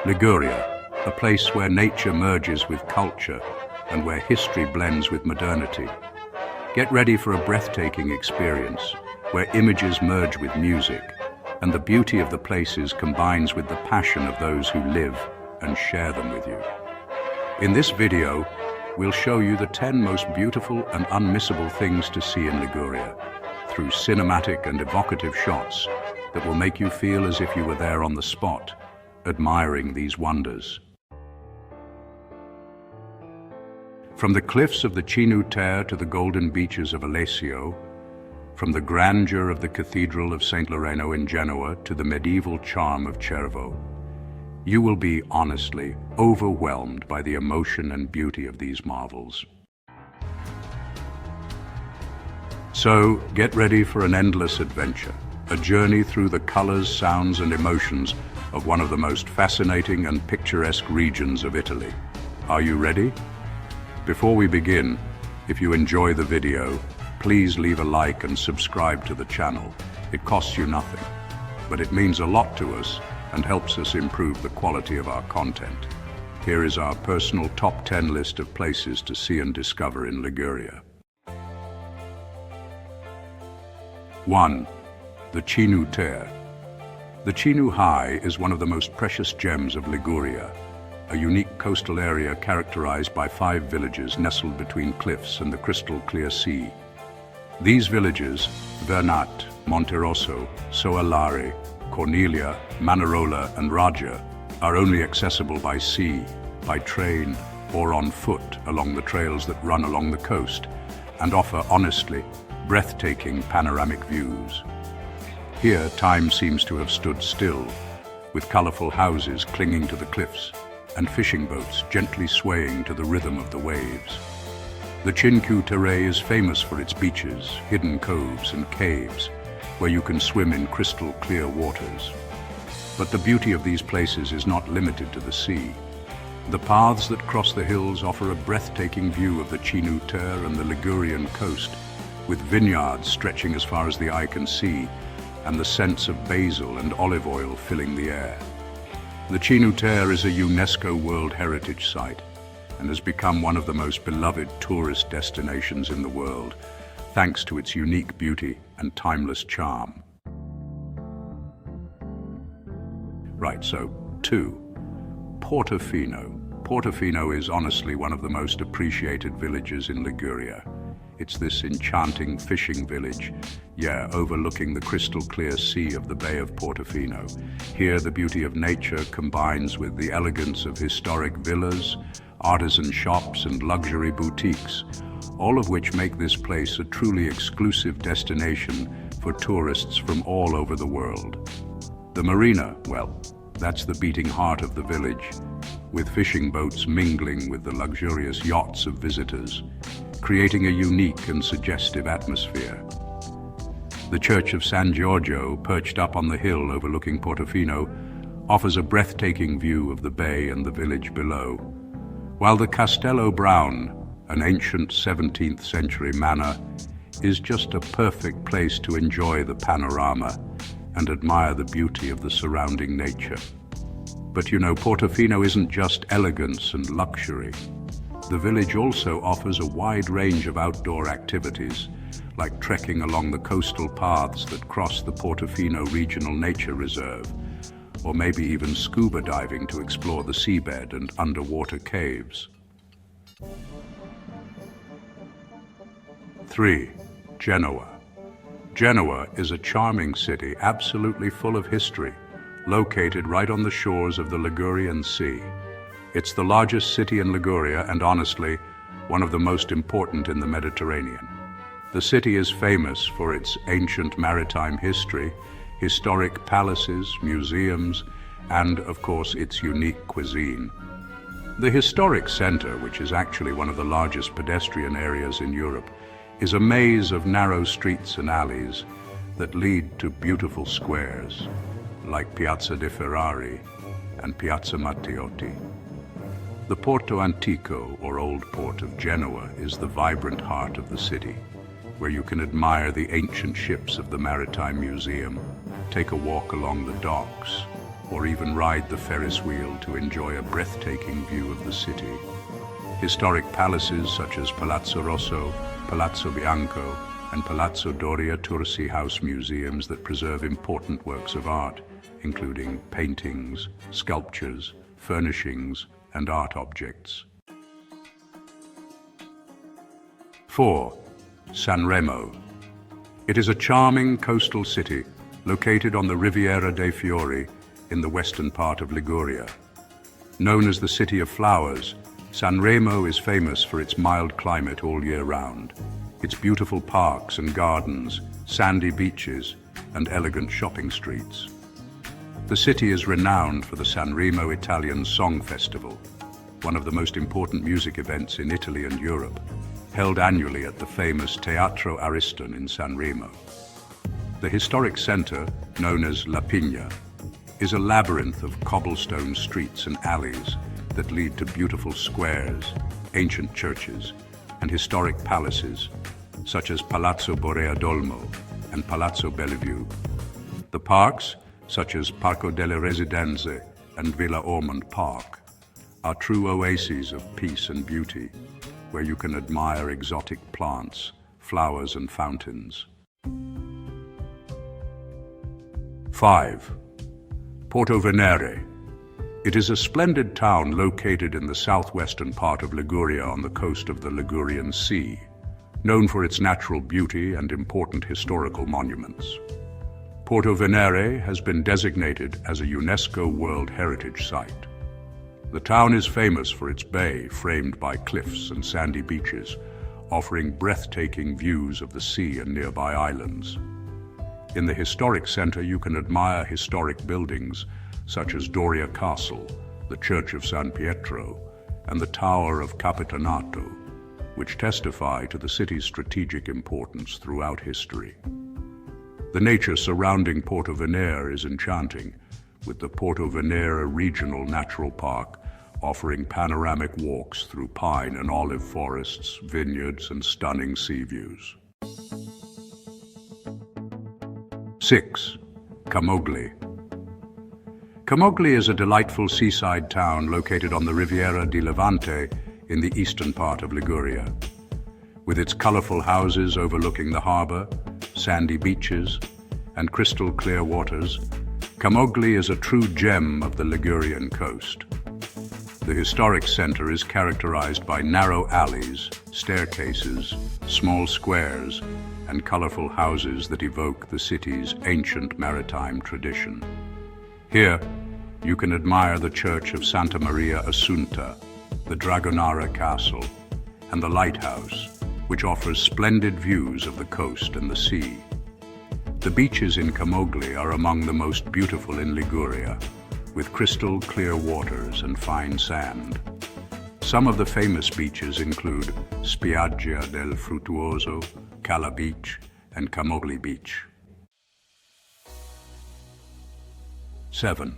Liguria, a place where nature merges with culture and where history blends with modernity. Get ready for a breathtaking experience where images merge with music and the beauty of the places combines with the passion of those who live and share them with you. In this video, we'll show you the 10 most beautiful and unmissable things to see in Liguria through cinematic and evocative shots that will make you feel as if you were there on the spot, admiring these wonders. From the cliffs of the Terre to the golden beaches of Alessio, from the grandeur of the Cathedral of St. Lorenzo in Genoa to the medieval charm of Cervo, you will be, honestly, overwhelmed by the emotion and beauty of these marvels. So, get ready for an endless adventure, a journey through the colors, sounds, and emotions of one of the most fascinating and picturesque regions of Italy. Are you ready? Before we begin, if you enjoy the video, please leave a like and subscribe to the channel. It costs you nothing, but it means a lot to us and helps us improve the quality of our content. Here is our personal top 10 list of places to see and discover in Liguria. 1. The Terre. The Cinque is one of the most precious gems of Liguria, a unique coastal area characterized by 5 villages nestled between cliffs and the crystal-clear sea. These villages, Vernat, Monterosso, Soalare, Cornelia, Manarola, and Raja, are only accessible by sea, by train, or on foot along the trails that run along the coast, and offer, honestly, breathtaking panoramic views. Here, time seems to have stood still, with colorful houses clinging to the cliffs and fishing boats gently swaying to the rhythm of the waves. The Cinque Terre is famous for its beaches, hidden coves, and caves, where you can swim in crystal-clear waters. But the beauty of these places is not limited to the sea. The paths that cross the hills offer a breathtaking view of the Cinque Terre and the Ligurian coast, with vineyards stretching as far as the eye can see, and the scents of basil and olive oil filling the air. The Cinque Terre is a UNESCO World Heritage Site and has become one of the most beloved tourist destinations in the world, thanks to its unique beauty and timeless charm. Right, so 2. Portofino. Portofino is honestly one of the most appreciated villages in Liguria. It's this enchanting fishing village, overlooking the crystal-clear sea of the Bay of Portofino. Here, the beauty of nature combines with the elegance of historic villas, artisan shops, and luxury boutiques, all of which make this place a truly exclusive destination for tourists from all over the world. The marina, well, that's the beating heart of the village, with fishing boats mingling with the luxurious yachts of visitors, creating a unique and suggestive atmosphere. The Church of San Giorgio, perched up on the hill overlooking Portofino, offers a breathtaking view of the bay and the village below, while the Castello Brown, an ancient 17th century manor, is just a perfect place to enjoy the panorama and admire the beauty of the surrounding nature. But you know, Portofino isn't just elegance and luxury. The village also offers a wide range of outdoor activities, like trekking along the coastal paths that cross the Portofino Regional Nature Reserve, or maybe even scuba diving to explore the seabed and underwater caves. 3. Genoa. Genoa is a charming city absolutely full of history, located right on the shores of the Ligurian Sea. It's the largest city in Liguria and, honestly, one of the most important in the Mediterranean. The city is famous for its ancient maritime history, historic palaces, museums, and, of course, its unique cuisine. The historic center, which is actually one of the largest pedestrian areas in Europe, is a maze of narrow streets and alleys that lead to beautiful squares, like Piazza de Ferrari and Piazza Matteotti. The Porto Antico, or Old Port of Genoa, is the vibrant heart of the city, where you can admire the ancient ships of the Maritime Museum, take a walk along the docks, or even ride the Ferris wheel to enjoy a breathtaking view of the city. Historic palaces such as Palazzo Rosso, Palazzo Bianco, and Palazzo Doria Tursi house museums that preserve important works of art, including paintings, sculptures, furnishings, and art objects. 4. Sanremo. It is a charming coastal city located on the Riviera dei Fiori in the western part of Liguria. Known as the City of Flowers, Sanremo is famous for its mild climate all year round, its beautiful parks and gardens, sandy beaches, and elegant shopping streets. The city is renowned for the Sanremo Italian Song Festival, one of the most important music events in Italy and Europe, held annually at the famous Teatro Ariston in Sanremo. The historic center, known as La Pigna, is a labyrinth of cobblestone streets and alleys that lead to beautiful squares, ancient churches, and historic palaces, such as Palazzo Borea-d'Olmo and Palazzo Bellevue. The parks, such as Parco delle Residenze and Villa Ormond Park, are true oases of peace and beauty, where you can admire exotic plants, flowers, and fountains. 5. Porto Venere. It is a splendid town located in the southwestern part of Liguria on the coast of the Ligurian Sea, known for its natural beauty and important historical monuments. Porto Venere has been designated as a UNESCO World Heritage Site. The town is famous for its bay framed by cliffs and sandy beaches, offering breathtaking views of the sea and nearby islands. In the historic center, you can admire historic buildings such as Doria Castle, the Church of San Pietro, and the Tower of Capitanato, which testify to the city's strategic importance throughout history. The nature surrounding Porto Venere is enchanting, with the Porto Venere Regional Natural Park offering panoramic walks through pine and olive forests, vineyards, and stunning sea views. 6. Camogli. Camogli is a delightful seaside town located on the Riviera di Levante in the eastern part of Liguria. With its colorful houses overlooking the harbor, sandy beaches, and crystal clear waters, Camogli is a true gem of the Ligurian coast. The historic center is characterized by narrow alleys, staircases, small squares, and colorful houses that evoke the city's ancient maritime tradition. Here, you can admire the Church of Santa Maria Assunta, the Dragonara Castle, and the lighthouse, which offers splendid views of the coast and the sea. The beaches in Camogli are among the most beautiful in Liguria, with crystal clear waters and fine sand. Some of the famous beaches include Spiaggia del Fruttuoso, Cala Beach, and Camogli Beach. 7.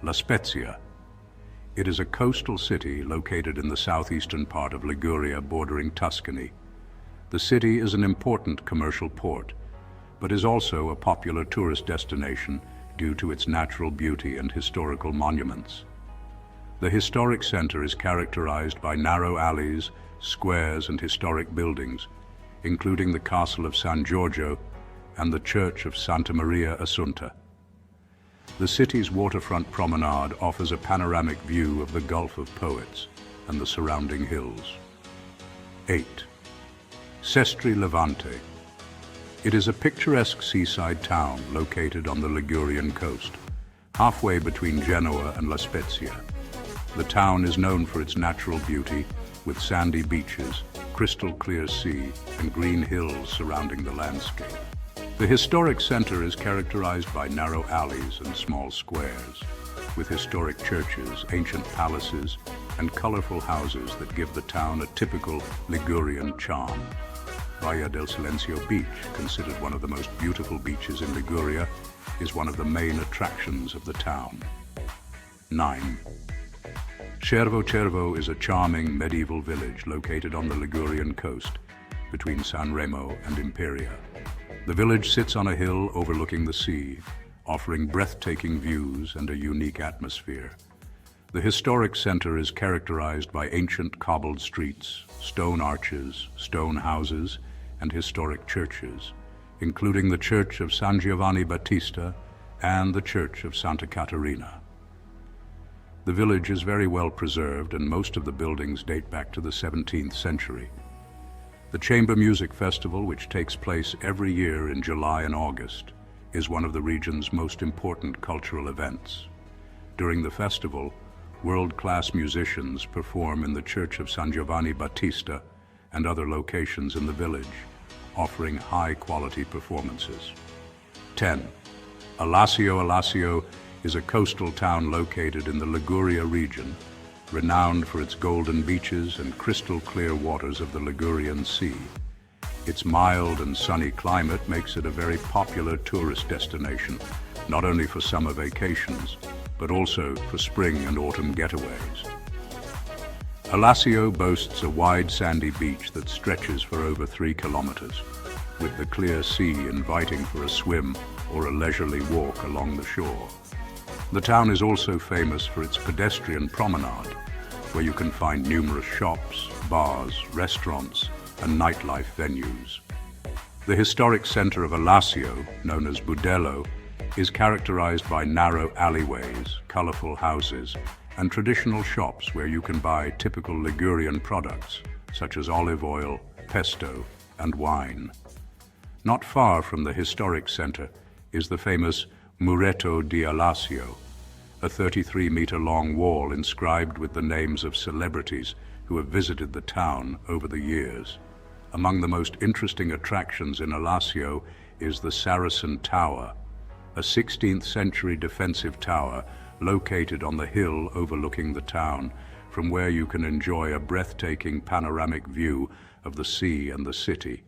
La Spezia. It is a coastal city located in the southeastern part of Liguria bordering Tuscany. The city is an important commercial port, but is also a popular tourist destination due to its natural beauty and historical monuments. The historic center is characterized by narrow alleys, squares, and historic buildings, including the Castle of San Giorgio and the Church of Santa Maria Assunta. The city's waterfront promenade offers a panoramic view of the Gulf of Poets and the surrounding hills. 8. Sestri Levante. It is a picturesque seaside town located on the Ligurian coast, halfway between Genoa and La Spezia. The town is known for its natural beauty, with sandy beaches, crystal clear sea, and green hills surrounding the landscape. The historic center is characterized by narrow alleys and small squares, with historic churches, ancient palaces, and colorful houses that give the town a typical Ligurian charm. Baia del Silencio Beach, considered one of the most beautiful beaches in Liguria, is one of the main attractions of the town. 9. Cervo is a charming medieval village located on the Ligurian coast, between San Remo and Imperia. The village sits on a hill overlooking the sea, offering breathtaking views and a unique atmosphere. The historic center is characterized by ancient cobbled streets, stone arches, stone houses, and historic churches, including the Church of San Giovanni Battista and the Church of Santa Caterina. The village is very well preserved, and most of the buildings date back to the 17th century. The Chamber Music Festival, which takes place every year in July and August, is one of the region's most important cultural events. During the festival, world-class musicians perform in the Church of San Giovanni Battista and other locations in the village, offering high-quality performances. 10. Alassio. Alassio is a coastal town located in the Liguria region, renowned for its golden beaches and crystal-clear waters of the Ligurian Sea. Its mild and sunny climate makes it a very popular tourist destination, not only for summer vacations, but also for spring and autumn getaways. Alassio boasts a wide sandy beach that stretches for over 3 kilometers, with the clear sea inviting for a swim or a leisurely walk along the shore. The town is also famous for its pedestrian promenade, where you can find numerous shops, bars, restaurants, and nightlife venues. The historic center of Alassio, known as Budello, is characterized by narrow alleyways, colorful houses, and traditional shops where you can buy typical Ligurian products, such as olive oil, pesto, and wine. Not far from the historic center is the famous Muretto di Alassio, a 33-meter-long wall inscribed with the names of celebrities who have visited the town over the years. Among the most interesting attractions in Alassio is the Saracen Tower, a 16th-century defensive tower located on the hill overlooking the town, from where you can enjoy a breathtaking panoramic view of the sea and the city.